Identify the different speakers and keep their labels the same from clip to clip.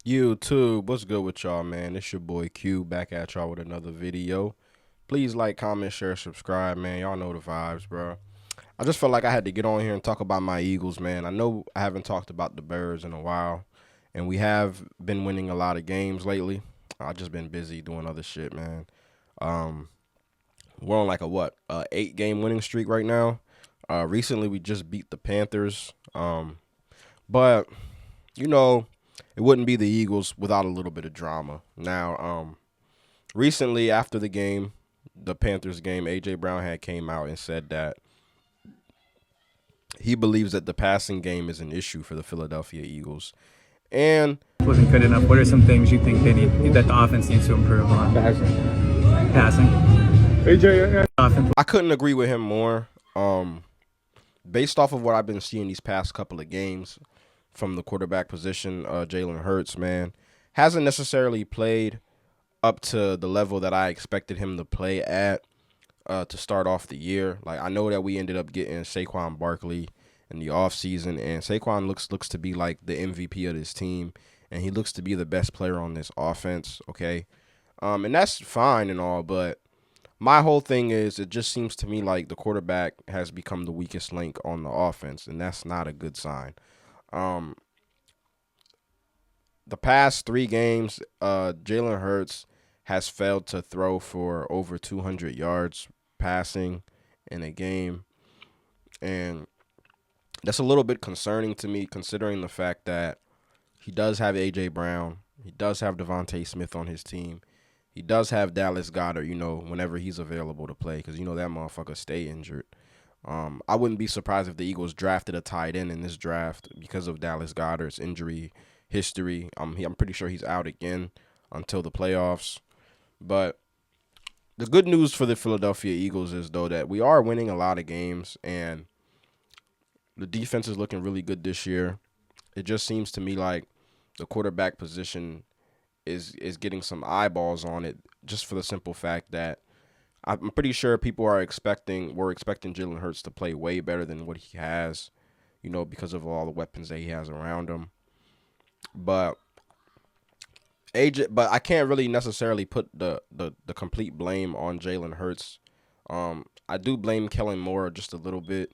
Speaker 1: YouTube, what's good with y'all, man? It's your boy Q back at y'all with another video. Please like, comment, share, subscribe, man. Y'all know the vibes, bro. I just felt like I had to get on here and talk about my Eagles, man. I know I haven't talked about the Bears in a while, and we have been winning a lot of games lately. I just been busy doing other shit, man. Um, we're on like a 8 game winning streak right now. Recently we just beat the Panthers. But you know, it wouldn't be the Eagles without a little bit of drama. Now, recently after the game, the Panthers game, AJ Brown had came out and said that he believes that the passing game is an issue for the Philadelphia Eagles. And
Speaker 2: wasn't good enough. What are some things you think they need that the offense needs to improve on? Passing. AJ, offense.
Speaker 1: I couldn't agree with him more. Based off of what I've been seeing these past couple of games from the quarterback position, Jalen Hurts, man, hasn't necessarily played up to the level that I expected him to play at to start off the year. Like, I know that we ended up getting Saquon Barkley in the offseason, and Saquon looks to be like the MVP of this team, and he looks to be the best player on this offense, okay? And that's fine and all, but my whole thing is it just seems to me like the quarterback has become the weakest link on the offense, and that's not a good sign. Um, the past 3 games, Jalen Hurts has failed to throw for over 200 yards passing in a game, and that's a little bit concerning to me, considering the fact that he does have AJ Brown, he does have Devontae Smith on his team, he does have Dallas Goddard, whenever he's available to play, because that motherfucker stay injured. I wouldn't be surprised if the Eagles drafted a tight end in this draft because of Dallas Goddard's injury history. I'm pretty sure he's out again until the playoffs. But the good news for the Philadelphia Eagles is, though, that we are winning a lot of games, and the defense is looking really good this year. It just seems to me like the quarterback position is getting some eyeballs on it, just for the simple fact that I'm pretty sure people were expecting Jalen Hurts to play way better than what he has, because of all the weapons that he has around him. But I can't really necessarily put the complete blame on Jalen Hurts. I do blame Kellen Moore just a little bit.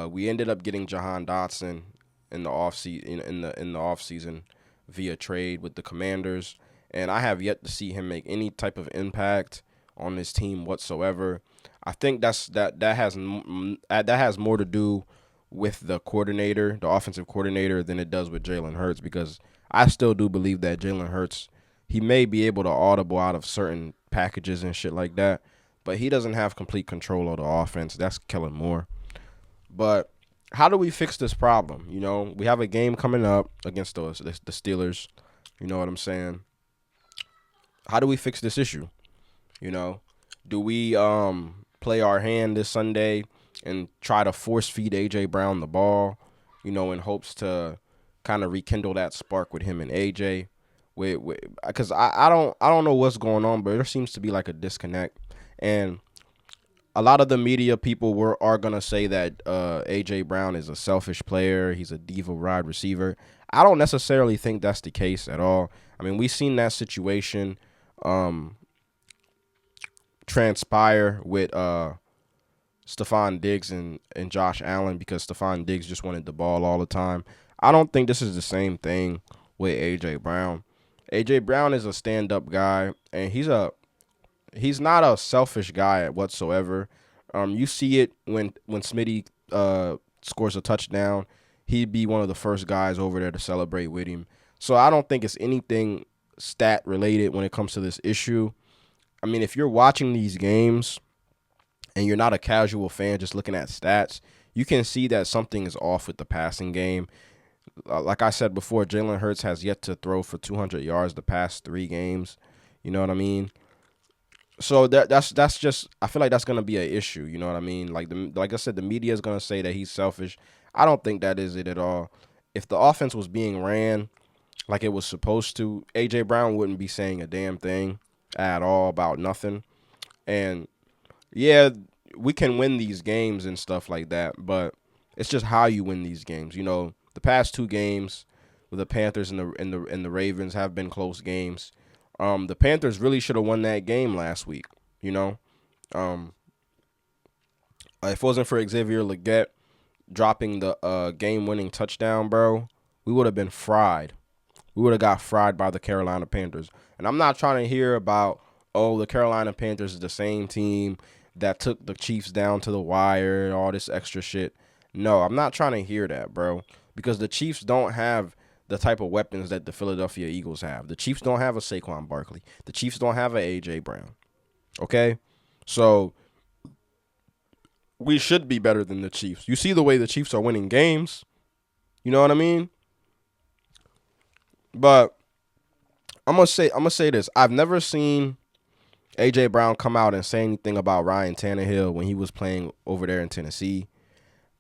Speaker 1: We ended up getting Jahan Dotson in the off season via trade with the Commanders, and I have yet to see him make any type of impact on this team whatsoever. I think that has more to do with the coordinator, the offensive coordinator, than it does with Jalen Hurts, because I still do believe that Jalen Hurts, he may be able to audible out of certain packages and shit like that, but he doesn't have complete control of the offense. That's Kellen Moore. But how do we fix this problem? We have a game coming up against the Steelers. You know what I'm saying? How do we fix this issue? Do we play our hand this Sunday and try to force feed AJ Brown the ball, in hopes to kind of rekindle that spark with him and AJ? Because I don't know what's going on, but there seems to be like a disconnect, and a lot of the media people are gonna say that AJ Brown is a selfish player. He's a diva wide receiver. I don't necessarily think that's the case at all. I mean, we've seen that situation transpire with Stephon Diggs and Josh Allen, because Stephon Diggs just wanted the ball all the time. I don't think this is the same thing with AJ Brown. AJ Brown is a stand-up guy, and he's not a selfish guy whatsoever. You see it when Smitty scores a touchdown. He'd be one of the first guys over there to celebrate with him. So I don't think it's anything stat related when it comes to this issue. I mean, if you're watching these games and you're not a casual fan just looking at stats, you can see that something is off with the passing game. Like I said before, Jalen Hurts has yet to throw for 200 yards the past 3 games. You know what I mean? So that's just, I feel like that's gonna be an issue. You know what I mean? Like I said, the media is gonna say that he's selfish. I don't think that is it at all. If the offense was being ran like it was supposed to, AJ Brown wouldn't be saying a damn thing at all about nothing. And yeah, we can win these games and stuff like that, but it's just how you win these games. The past 2 games, the Panthers and the Ravens have been close games. The Panthers really should have won that game last week. You know, um, if it wasn't for Xavier Legette dropping the game-winning touchdown, bro, we would have been fried. We would have got fried by the Carolina Panthers. And I'm not trying to hear about, oh, the Carolina Panthers is the same team that took the Chiefs down to the wire and all this extra shit. No, I'm not trying to hear that, bro, because the Chiefs don't have the type of weapons that the Philadelphia Eagles have. The Chiefs don't have a Saquon Barkley. The Chiefs don't have a A.J. Brown. Okay? So we should be better than the Chiefs. You see the way the Chiefs are winning games. You know what I mean? But I'm gonna say this. I've never seen A.J. Brown come out and say anything about Ryan Tannehill when he was playing over there in Tennessee.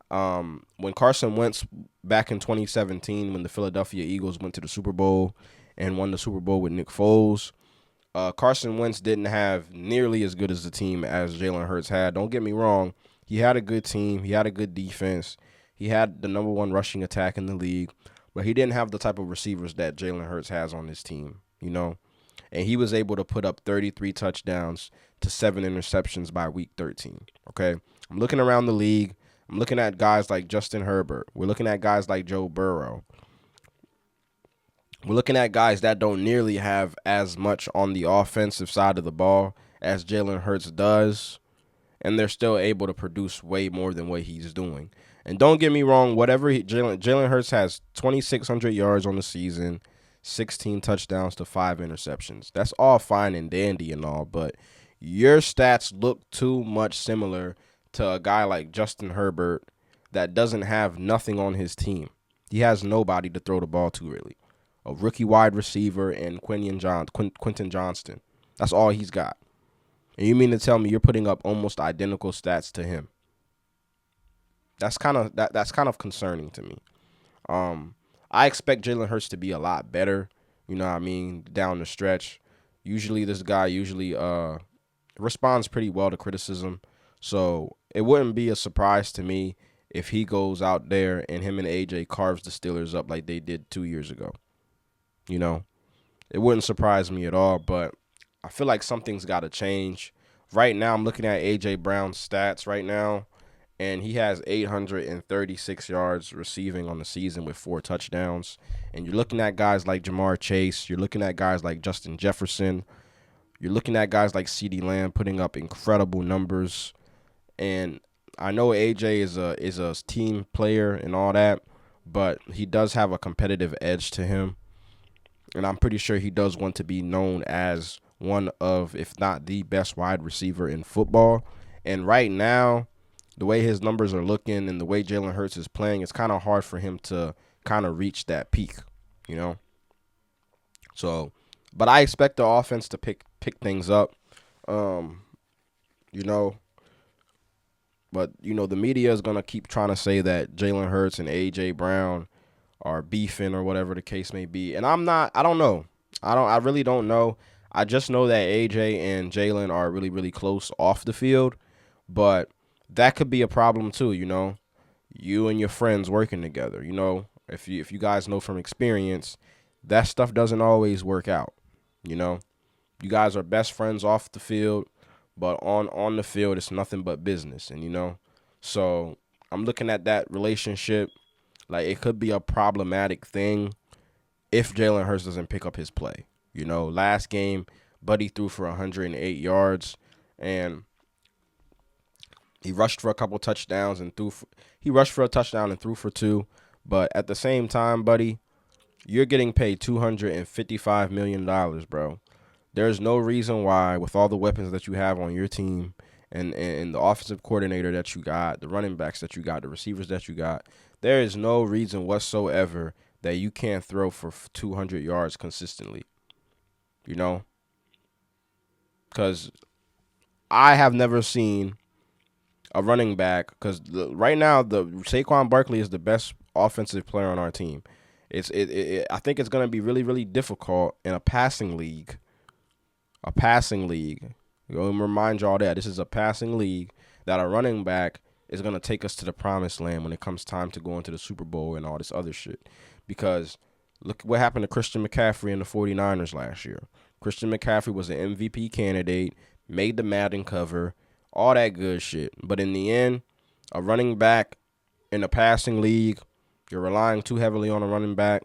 Speaker 1: When Carson Wentz back in 2017, when the Philadelphia Eagles went to the Super Bowl and won the Super Bowl with Nick Foles, Carson Wentz didn't have nearly as good as the team as Jalen Hurts had. Don't get me wrong. He had a good team. He had a good defense. He had the number one rushing attack in the league. But he didn't have the type of receivers that Jalen Hurts has on his team, you know? And he was able to put up 33 touchdowns to 7 interceptions by week 13, okay? I'm looking around the league. I'm looking at guys like Justin Herbert. We're looking at guys like Joe Burrow. We're looking at guys that don't nearly have as much on the offensive side of the ball as Jalen Hurts does, and they're still able to produce way more than what he's doing. And don't get me wrong, Jalen Hurts has 2,600 yards on the season, 16 touchdowns to 5 interceptions. That's all fine and dandy and all, but your stats look too much similar to a guy like Justin Herbert that doesn't have nothing on his team. He has nobody to throw the ball to, really. A rookie wide receiver and Quentin Johnston. That's all he's got. And you mean to tell me you're putting up almost identical stats to him? That's kind of concerning to me. I expect Jalen Hurts to be a lot better, you know what I mean, down the stretch. This guy responds pretty well to criticism. So it wouldn't be a surprise to me if he goes out there and him and AJ carves the Steelers up like they did 2 years ago. You know, it wouldn't surprise me at all, but I feel like something's got to change. Right now, I'm looking at A.J. Brown's stats right now, and he has 836 yards receiving on the season with 4 touchdowns. And you're looking at guys like Jamar Chase. You're looking at guys like Justin Jefferson. You're looking at guys like CeeDee Lamb putting up incredible numbers. And I know A.J. is a team player and all that, but he does have a competitive edge to him. And I'm pretty sure he does want to be known as one of, if not the best wide receiver in football. And right now, the way his numbers are looking and the way Jalen Hurts is playing, it's kind of hard for him to kind of reach that peak, you know? So, but I expect the offense to pick things up, you know. But, you know, the media is going to keep trying to say that Jalen Hurts and A.J. Brown are beefing or whatever the case may be. And I don't know. I really don't know. I just know that AJ and Jalen are really, really close off the field, but that could be a problem too, you know. You and your friends working together, you know. If you guys know from experience, that stuff doesn't always work out, you know. You guys are best friends off the field, but on the field it's nothing but business, and you know. So, I'm looking at that relationship like it could be a problematic thing if Jalen Hurts doesn't pick up his play. You know, last game, Buddy threw for 108 yards, and he rushed for a couple touchdowns and he rushed for a touchdown and threw for 2. But at the same time, Buddy, you're getting paid $255 million, bro. There's no reason why, with all the weapons that you have on your team and the offensive coordinator that you got, the running backs that you got, the receivers that you got, there is no reason whatsoever that you can't throw for 200 yards consistently, you know? Because I have never seen a running back, because right now the Saquon Barkley is the best offensive player on our team. I think it's going to be really, really difficult in a passing league. A passing league. I'm going to remind y'all that this is a passing league, that a running back is going to take us to the promised land when it comes time to go into the Super Bowl and all this other shit. Because Look what happened to Christian McCaffrey in the 49ers last year. Christian McCaffrey was an MVP candidate, made the Madden cover, all that good shit. But in the end, a running back in a passing league, you're relying too heavily on a running back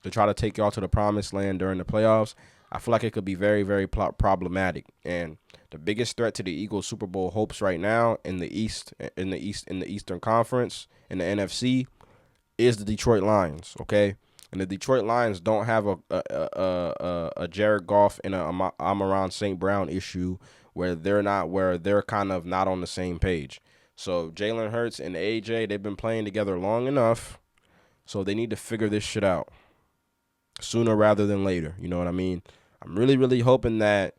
Speaker 1: to try to take y'all to the promised land during the playoffs. I feel like it could be very, very problematic. And the biggest threat to the Eagles' Super Bowl hopes right now in the Eastern Conference, in the NFC, is the Detroit Lions. Okay, and the Detroit Lions don't have a Jared Goff and a Amon St. Brown issue where they're kind of not on the same page. So Jalen Hurts and AJ, they've been playing together long enough, so they need to figure this shit out sooner rather than later. You know what I mean? I'm really, really hoping that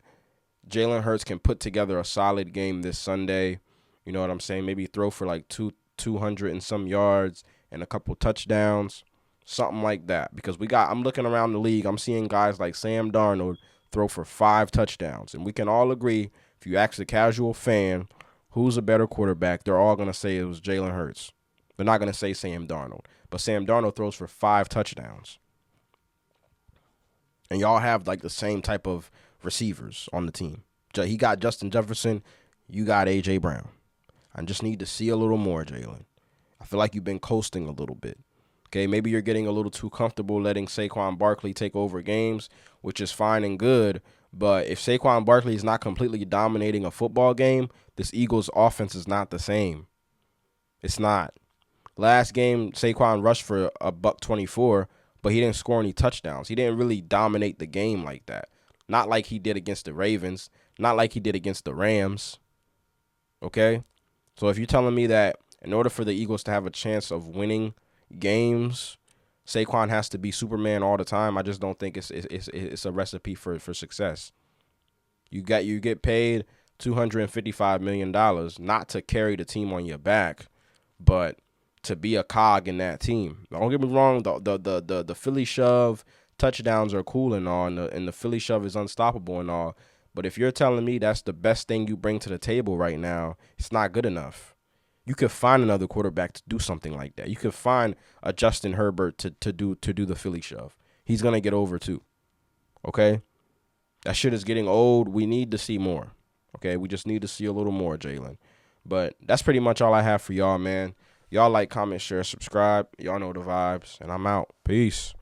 Speaker 1: Jalen Hurts can put together a solid game this Sunday. You know what I'm saying? Maybe throw for like 200 and some yards and a couple touchdowns, something like that. Because I'm looking around the league, I'm seeing guys like Sam Darnold throw for 5 touchdowns. And we can all agree, if you ask the casual fan who's a better quarterback, they're all going to say it was Jalen Hurts. They're not going to say Sam Darnold. But Sam Darnold throws for 5 touchdowns. And y'all have like the same type of receivers on the team. He got Justin Jefferson. You got A.J. Brown. I just need to see a little more, Jalen. I feel like you've been coasting a little bit. Okay, maybe you're getting a little too comfortable letting Saquon Barkley take over games, which is fine and good. But if Saquon Barkley is not completely dominating a football game, this Eagles offense is not the same. It's not. Last game, Saquon rushed for $124, but he didn't score any touchdowns. He didn't really dominate the game like that. Not like he did against the Ravens. Not like he did against the Rams. Okay? So if you're telling me that in order for the Eagles to have a chance of winning games, Saquon has to be Superman all the time, I just don't think it's a recipe for success. You get paid $255 million not to carry the team on your back, but to be a cog in that team. Don't get me wrong, the Philly shove touchdowns are cool and all, and the Philly shove is unstoppable and all, but if you're telling me that's the best thing you bring to the table right now, it's not good enough. You could find another quarterback to do something like that. You could find a Justin Herbert to do the Philly shove. He's gonna get over too. Okay? That shit is getting old. We need to see more. Okay? We just need to see a little more, Jalen. But that's pretty much all I have for y'all, man. Y'all like, comment, share, subscribe. Y'all know the vibes. And I'm out. Peace.